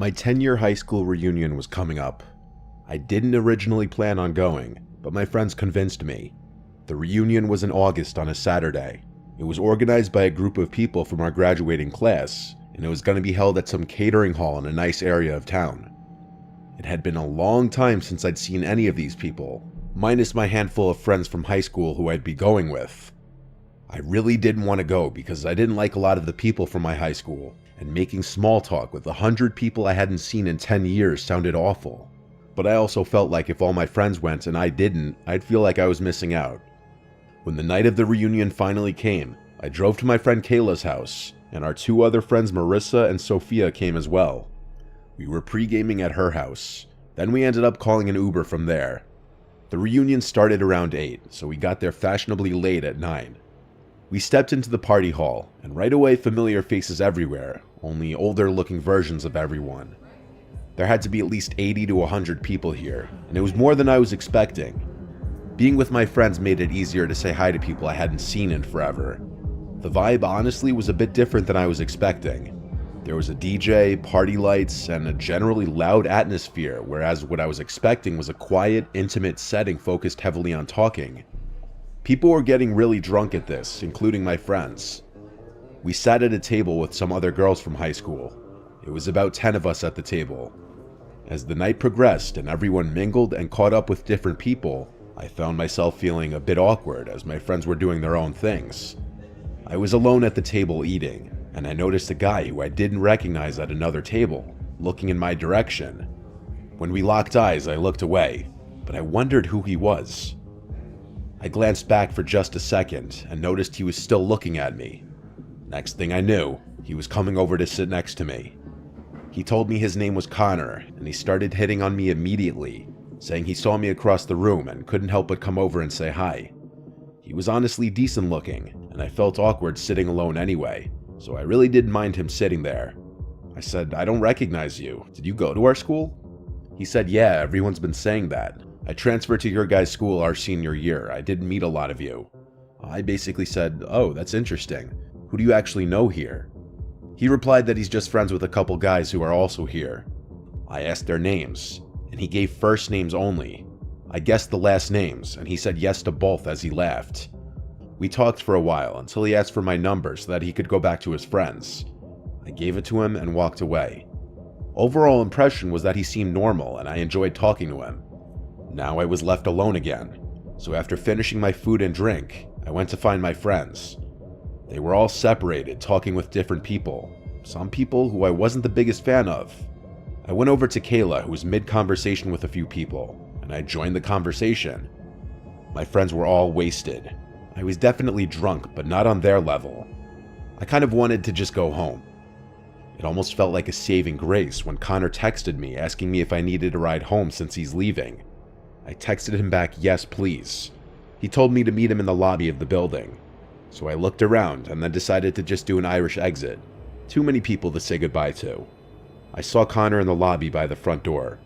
My 10-year high school reunion was coming up. I didn't originally plan on going, but my friends convinced me. The reunion was in August on a Saturday. It was organized by a group of people from our graduating class, and it was going to be held at some catering hall in a nice area of town. It had been a long time since I'd seen any of these people, minus my handful of friends from high school who I'd be going with. I really didn't want to go because I didn't like a lot of the people from my high school, and making small talk with 100 people I hadn't seen in 10 years sounded awful. But I also felt like if all my friends went and I didn't, I'd feel like I was missing out. When the night of the reunion finally came, I drove to my friend Kayla's house, and our two other friends Marissa and Sophia came as well. We were pre-gaming at her house, then we ended up calling an Uber from there. The reunion started around 8, so we got there fashionably late at 9. We stepped into the party hall, and right away familiar faces everywhere, only older looking versions of everyone. There had to be at least 80 to 100 people here, and it was more than I was expecting. Being with my friends made it easier to say hi to people I hadn't seen in forever. The vibe honestly was a bit different than I was expecting. There was a DJ, party lights, and a generally loud atmosphere, whereas what I was expecting was a quiet, intimate setting focused heavily on talking. People were getting really drunk at this, including my friends. We sat at a table with some other girls from high school. It was about 10 of us at the table. As the night progressed and everyone mingled and caught up with different people, I found myself feeling a bit awkward as my friends were doing their own things. I was alone at the table eating, and I noticed a guy who I didn't recognize at another table, looking in my direction. When we locked eyes, I looked away, but I wondered who he was. I glanced back for just a second and noticed he was still looking at me. Next thing I knew, he was coming over to sit next to me. He told me his name was Connor, and he started hitting on me immediately, saying he saw me across the room and couldn't help but come over and say hi. He was honestly decent looking, and I felt awkward sitting alone anyway, so I really didn't mind him sitting there. I said, "I don't recognize you. Did you go to our school?" He said, "Yeah, everyone's been saying that. I transferred to your guys' school our senior year. I didn't meet a lot of you." I basically said, "Oh, that's interesting. Who do you actually know here?" He replied that he's just friends with a couple guys who are also here. I asked their names, and he gave first names only. I guessed the last names, and he said yes to both as he laughed. We talked for a while until he asked for my number so that he could go back to his friends. I gave it to him and walked away. Overall impression was that he seemed normal and I enjoyed talking to him. Now I was left alone again, so after finishing my food and drink, I went to find my friends. They were all separated, talking with different people, some people who I wasn't the biggest fan of. I went over to Kayla, who was mid-conversation with a few people, and I joined the conversation. My friends were all wasted. I was definitely drunk, but not on their level. I kind of wanted to just go home. It almost felt like a saving grace when Connor texted me asking me if I needed a ride home since he's leaving. I texted him back, "Yes, please." He told me to meet him in the lobby of the building. So I looked around and then decided to just do an Irish exit. Too many people to say goodbye to. I saw Connor in the lobby by the front door.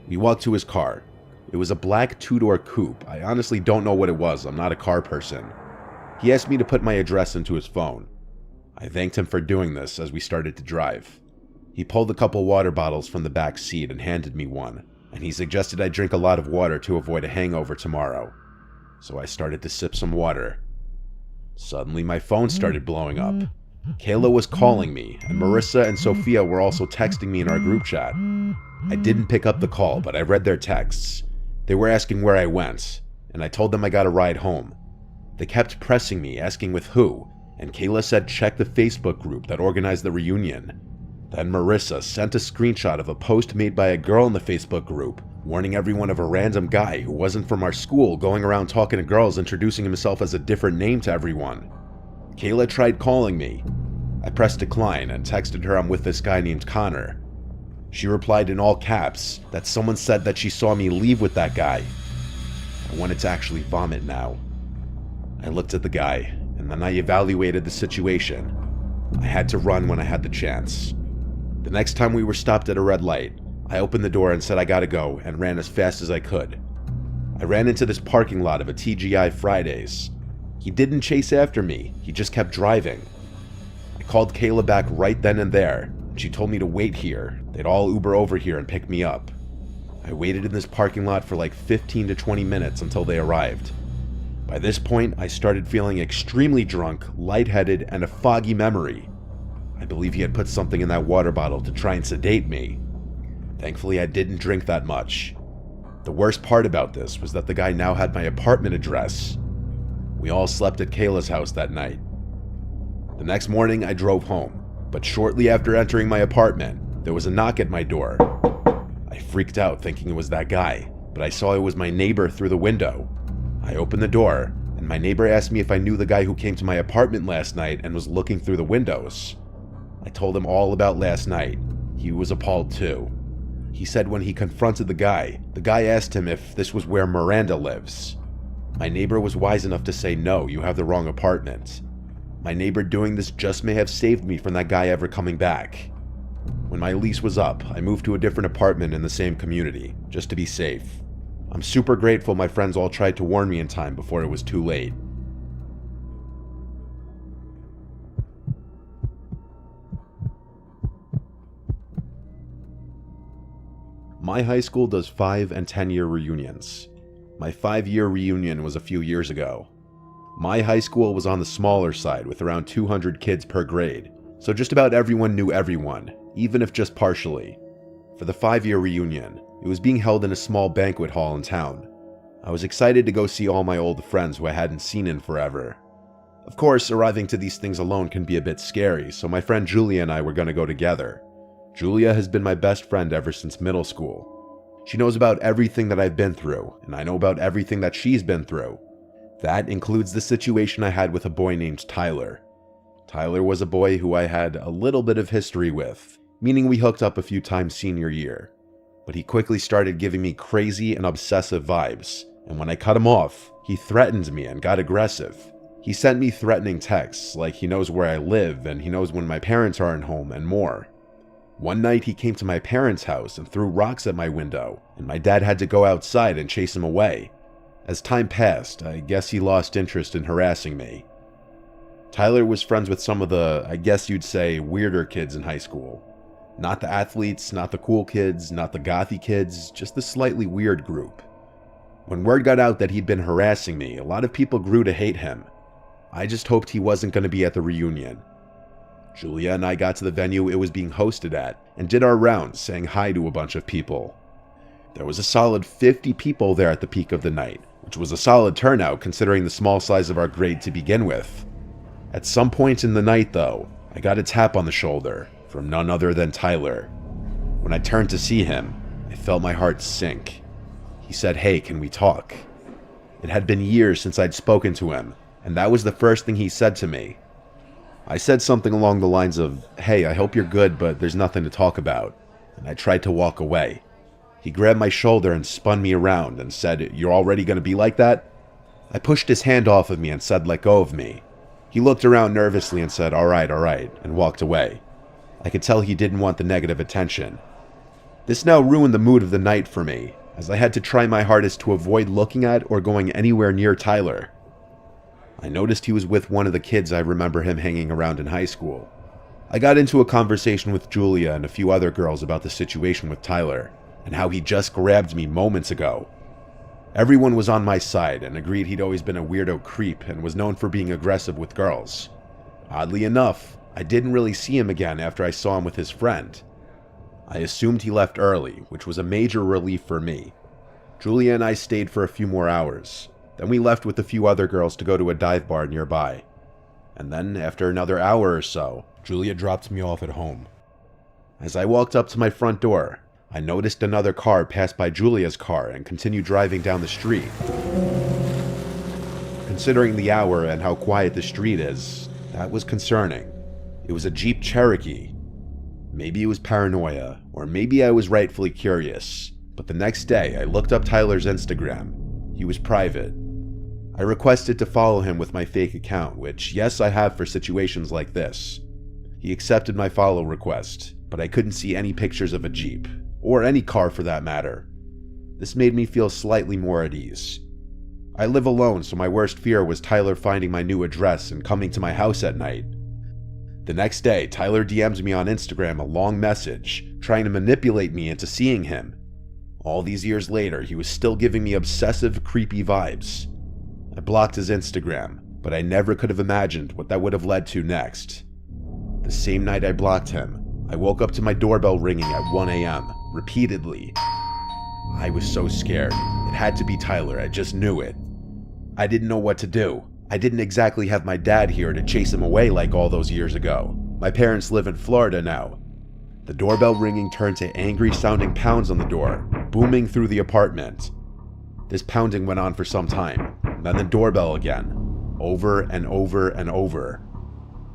We walked to his car. It was a black two-door coupe. I honestly don't know what it was. I'm not a car person. He asked me to put my address into his phone. I thanked him for doing this as we started to drive. He pulled a couple water bottles from the back seat and handed me one, and he suggested I drink a lot of water to avoid a hangover tomorrow. So I started to sip some water. Suddenly my phone started blowing up. Kayla was calling me, and Marissa and Sophia were also texting me in our group chat. I didn't pick up the call, but I read their texts. They were asking where I went, and I told them I got a ride home. They kept pressing me, asking with who, and Kayla said check the Facebook group that organized the reunion. Then Marissa sent a screenshot of a post made by a girl in the Facebook group, warning everyone of a random guy who wasn't from our school going around talking to girls introducing himself as a different name to everyone. Kayla tried calling me. I pressed decline and texted her I'm with this guy named Connor. She replied in all caps that someone said that she saw me leave with that guy. I wanted to actually vomit now. I looked at the guy, and then I evaluated the situation. I had to run when I had the chance. The next time we were stopped at a red light, I opened the door and said I gotta go and ran as fast as I could. I ran into this parking lot of a TGI Fridays. He didn't chase after me, he just kept driving. I called Kayla back right then and there, and she told me to wait here. They'd all Uber over here and pick me up. I waited in this parking lot for like 15 to 20 minutes until they arrived. By this point, I started feeling extremely drunk, lightheaded, and a foggy memory. I believe he had put something in that water bottle to try and sedate me. Thankfully, I didn't drink that much. The worst part about this was that the guy now had my apartment address. We all slept at Kayla's house that night. The next morning, I drove home, but shortly after entering my apartment, there was a knock at my door. I freaked out thinking it was that guy, but I saw it was my neighbor through the window. I opened the door, and my neighbor asked me if I knew the guy who came to my apartment last night and was looking through the windows. I told him all about last night. He was appalled too. He said when he confronted the guy asked him if this was where Miranda lives. My neighbor was wise enough to say, "No, you have the wrong apartment." My neighbor doing this just may have saved me from that guy ever coming back. When my lease was up, I moved to a different apartment in the same community, just to be safe. I'm super grateful my friends all tried to warn me in time before it was too late. My high school does 5 and 10-year reunions. My 5-year reunion was a few years ago. My high school was on the smaller side with around 200 kids per grade, so just about everyone knew everyone, even if just partially. For the 5-year reunion, it was being held in a small banquet hall in town. I was excited to go see all my old friends who I hadn't seen in forever. Of course, arriving to these things alone can be a bit scary, so my friend Julia and I were going to go together. Julia has been my best friend ever since middle school. She knows about everything that I've been through, and I know about everything that she's been through. That includes the situation I had with a boy named Tyler. Tyler was a boy who I had a little bit of history with, meaning we hooked up a few times senior year. But he quickly started giving me crazy and obsessive vibes, and when I cut him off, he threatened me and got aggressive. He sent me threatening texts, like he knows where I live and he knows when my parents aren't home and more. One night he came to my parents' house and threw rocks at my window, and my dad had to go outside and chase him away. As time passed, I guess he lost interest in harassing me. Tyler was friends with some of the, I guess you'd say, weirder kids in high school. Not the athletes, not the cool kids, not the gothy kids, just the slightly weird group. When word got out that he'd been harassing me, a lot of people grew to hate him. I just hoped he wasn't going to be at the reunion. Julia and I got to the venue it was being hosted at and did our rounds, saying hi to a bunch of people. There was a solid 50 people there at the peak of the night, which was a solid turnout considering the small size of our grade to begin with. At some point in the night, though, I got a tap on the shoulder from none other than Tyler. When I turned to see him, I felt my heart sink. He said, "Hey, can we talk?" It had been years since I'd spoken to him, and that was the first thing he said to me. I said something along the lines of, "Hey, I hope you're good, but there's nothing to talk about," and I tried to walk away. He grabbed my shoulder and spun me around and said, "You're already going to be like that?" I pushed his hand off of me and said, "Let go of me." He looked around nervously and said, all right, and walked away. I could tell he didn't want the negative attention. This now ruined the mood of the night for me, as I had to try my hardest to avoid looking at or going anywhere near Tyler. I noticed he was with one of the kids I remember him hanging around in high school. I got into a conversation with Julia and a few other girls about the situation with Tyler, and how he just grabbed me moments ago. Everyone was on my side and agreed he'd always been a weirdo creep and was known for being aggressive with girls. Oddly enough, I didn't really see him again after I saw him with his friend. I assumed he left early, which was a major relief for me. Julia and I stayed for a few more hours. Then we left with a few other girls to go to a dive bar nearby. And then, after another hour or so, Julia dropped me off at home. As I walked up to my front door, I noticed another car pass by Julia's car and continue driving down the street. Considering the hour and how quiet the street is, that was concerning. It was a Jeep Cherokee. Maybe it was paranoia, or maybe I was rightfully curious, but the next day I looked up Tyler's Instagram. He was private. I requested to follow him with my fake account, which, yes, I have for situations like this. He accepted my follow request, but I couldn't see any pictures of a Jeep, or any car for that matter. This made me feel slightly more at ease. I live alone, so my worst fear was Tyler finding my new address and coming to my house at night. The next day, Tyler DMs me on Instagram a long message, trying to manipulate me into seeing him. All these years later, he was still giving me obsessive, creepy vibes. I blocked his Instagram, but I never could have imagined what that would have led to next. The same night I blocked him, I woke up to my doorbell ringing at 1 a.m., repeatedly. I was so scared. It had to be Tyler, I just knew it. I didn't know what to do. I didn't exactly have my dad here to chase him away like all those years ago. My parents live in Florida now. The doorbell ringing turned to angry-sounding pounds on the door, booming through the apartment. This pounding went on for some time, then the doorbell again, over and over and over.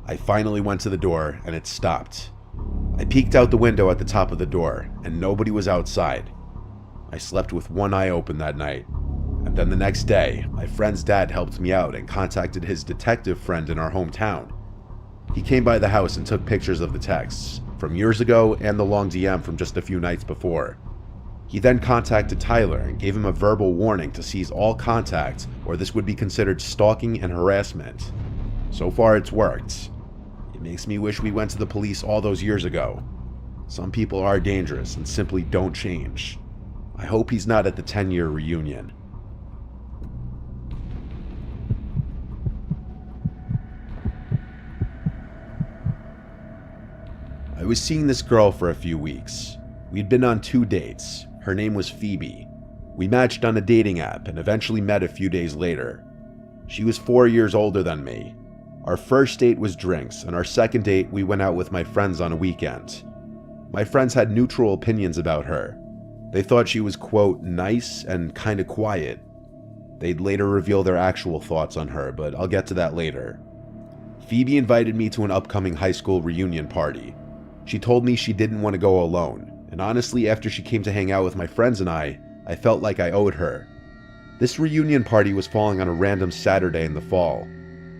I finally went to the door and it stopped. I peeked out the window at the top of the door, and nobody was outside. I slept with one eye open that night. And then the next day, my friend's dad helped me out and contacted his detective friend in our hometown. He came by the house and took pictures of the texts, from years ago and the long DM from just a few nights before. He then contacted Tyler and gave him a verbal warning to cease all contact, or this would be considered stalking and harassment. So far it's worked. It makes me wish we went to the police all those years ago. Some people are dangerous and simply don't change. I hope he's not at the 10-year reunion. I was seeing this girl for a few weeks. We'd been on 2 dates. Her name was Phoebe. We matched on a dating app and eventually met a few days later. She was 4 years older than me. Our first date was drinks, and our second date we went out with my friends on a weekend. My friends had neutral opinions about her. They thought she was, quote, nice and kinda quiet. They'd later reveal their actual thoughts on her, but I'll get to that later. Phoebe invited me to an upcoming high school reunion party. She told me she didn't want to go alone, and honestly, after she came to hang out with my friends and I felt like I owed her. This reunion party was falling on a random Saturday in the fall.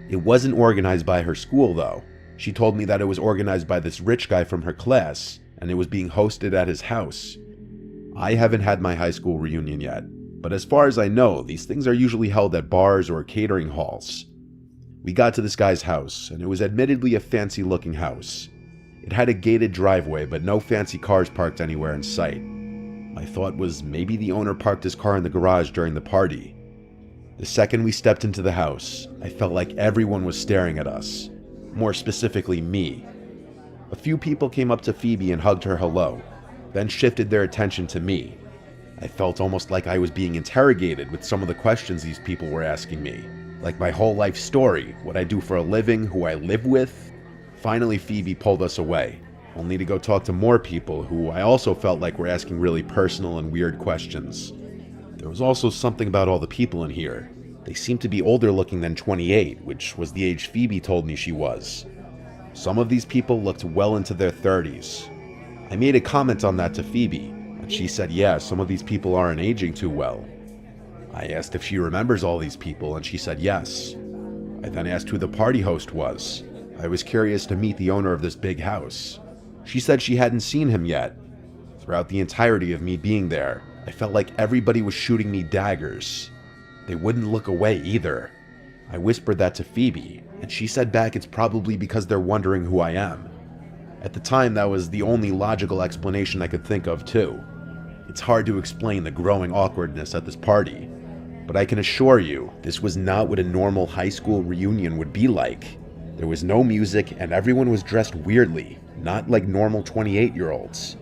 It wasn't organized by her school, though. She told me that it was organized by this rich guy from her class, and it was being hosted at his house. I haven't had my high school reunion yet, but as far as I know, these things are usually held at bars or catering halls. We got to this guy's house, and it was admittedly a fancy-looking house. It had a gated driveway, but no fancy cars parked anywhere in sight. My thought was maybe the owner parked his car in the garage during the party. The second we stepped into the house, I felt like everyone was staring at us. More specifically, me. A few people came up to Phoebe and hugged her hello, then shifted their attention to me. I felt almost like I was being interrogated with some of the questions these people were asking me. Like my whole life story, what I do for a living, who I live with. Finally, Phoebe pulled us away, only to go talk to more people who I also felt like were asking really personal and weird questions. There was also something about all the people in here. They seemed to be older looking than 28, which was the age Phoebe told me she was. Some of these people looked well into their 30s. I made a comment on that to Phoebe, and she said, yeah, some of these people aren't aging too well. I asked if she remembers all these people, and she said yes. I then asked who the party host was. I was curious to meet the owner of this big house. She said she hadn't seen him yet. Throughout the entirety of me being there, I felt like everybody was shooting me daggers. They wouldn't look away either. I whispered that to Phoebe, and she said back it's probably because they're wondering who I am. At the time, that was the only logical explanation I could think of too. It's hard to explain the growing awkwardness at this party, but I can assure you, this was not what a normal high school reunion would be like. There was no music, and everyone was dressed weirdly, not like normal 28-year-olds.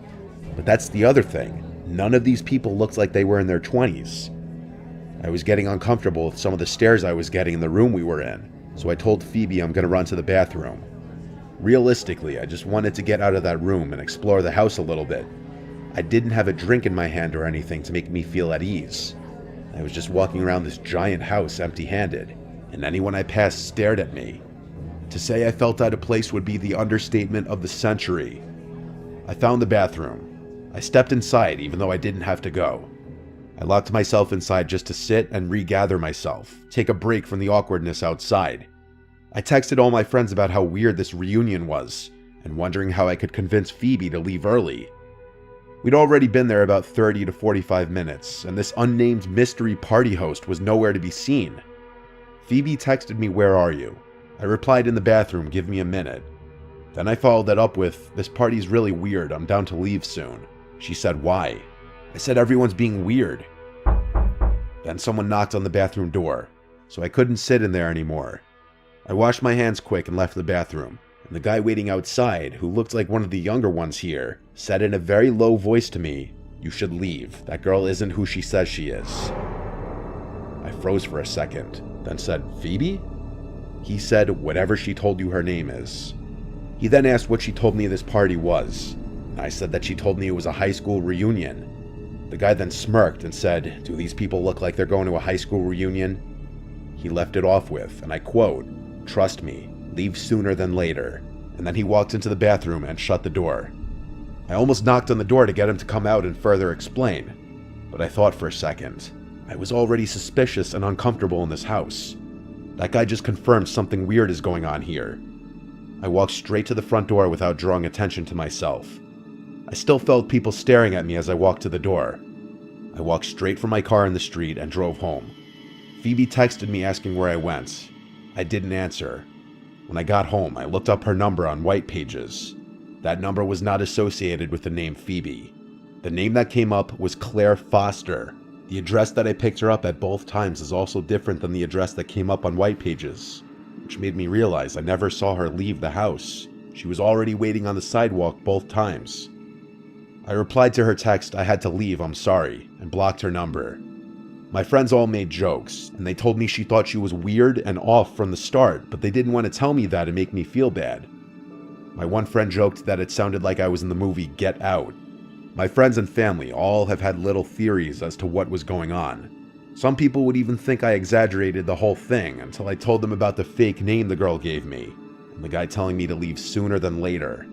But that's the other thing. None of these people looked like they were in their 20s. I was getting uncomfortable with some of the stares I was getting in the room we were in, so I told Phoebe I'm gonna run to the bathroom. Realistically, I just wanted to get out of that room and explore the house a little bit. I didn't have a drink in my hand or anything to make me feel at ease. I was just walking around this giant house empty-handed, and anyone I passed stared at me. To say I felt out of place would be the understatement of the century. I found the bathroom. I stepped inside even though I didn't have to go. I locked myself inside just to sit and regather myself, take a break from the awkwardness outside. I texted all my friends about how weird this reunion was, and wondering how I could convince Phoebe to leave early. We'd already been there about 30 to 45 minutes, and this unnamed mystery party host was nowhere to be seen. Phoebe texted me, "Where are you?" I replied, "In the bathroom, give me a minute." Then I followed that up with, "This party's really weird, I'm down to leave soon." She said, "Why?" I said, "Everyone's being weird." Then someone knocked on the bathroom door, so I couldn't sit in there anymore. I washed my hands quick and left the bathroom, and the guy waiting outside, who looked like one of the younger ones here, said in a very low voice to me, "You should leave. That girl isn't who she says she is." I froze for a second, then said, "Phoebe?" He said, "Whatever she told you her name is." He then asked what she told me this party was, and I said that she told me it was a high school reunion. The guy then smirked and said, "Do these people look like they're going to a high school reunion?" He left it off with, and I quote, "Trust me, leave sooner than later," and then he walked into the bathroom and shut the door. I almost knocked on the door to get him to come out and further explain, but I thought for a second. I was already suspicious and uncomfortable in this house. That guy just confirmed something weird is going on here. I walked straight to the front door without drawing attention to myself. I still felt people staring at me as I walked to the door. I walked straight from my car in the street and drove home. Phoebe texted me asking where I went. I didn't answer. When I got home, I looked up her number on White Pages. That number was not associated with the name Phoebe. The name that came up was Claire Foster. The address that I picked her up at both times is also different than the address that came up on White Pages, which made me realize I never saw her leave the house. She was already waiting on the sidewalk both times. I replied to her text, "I had to leave, I'm sorry," and blocked her number. My friends all made jokes, and they told me she thought she was weird and off from the start, but they didn't want to tell me that and make me feel bad. My one friend joked that it sounded like I was in the movie Get Out. My friends and family all have had little theories as to what was going on. Some people would even think I exaggerated the whole thing until I told them about the fake name the girl gave me, and the guy telling me to leave sooner than later.